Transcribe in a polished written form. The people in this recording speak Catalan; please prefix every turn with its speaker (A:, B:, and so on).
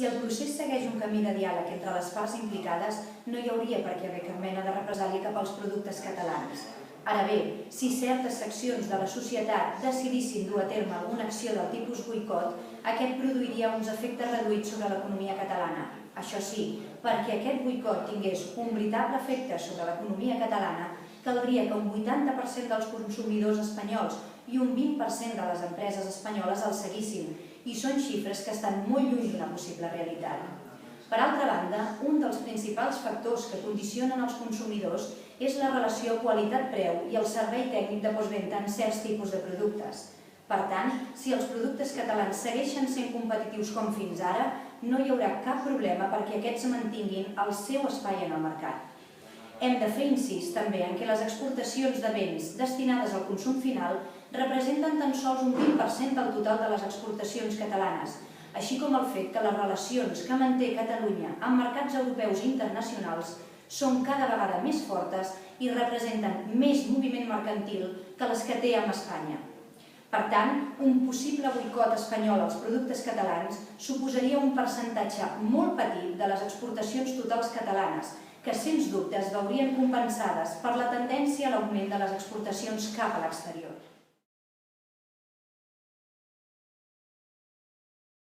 A: Si el procés segueix un camí de diàleg entre les parts implicades, no hi hauria per què haver cap mena de represàlia cap als productes catalans. Ara bé, si certes seccions de la societat decidissin dur a terme alguna acció del tipus boicot, aquest produiria uns efectes reduïts sobre l'economia catalana. Això sí, perquè aquest boicot tingués un veritable efecte sobre l'economia catalana, caldria que un 80% dels consumidors espanyols i un 20% de les empreses espanyoles el seguissin, i són xifres que estan molt lluny d'una possible realitat. Per altra banda, un dels principals factors que condicionen els consumidors és la relació qualitat-preu i el servei tècnic de postvenda en certs tipus de productes. Per tant, si els productes catalans segueixen sent competitius com fins ara, no hi haurà cap problema perquè aquests mantinguin el seu espai en el mercat. Hem de fer incís també en que les exportacions de béns destinades al consum final representen tan sols un 20% del total de les exportacions catalanes, així com el fet que les relacions que manté Catalunya amb mercats europeus i internacionals són cada vegada més fortes i representen més moviment mercantil que les que té amb Espanya. Per tant, un possible boicot espanyol als productes catalans suposaria un percentatge molt petit de les exportacions totals catalanes, que sens dubte es veurien compensades per la tendència a l'augment de les exportacions cap a l'exterior.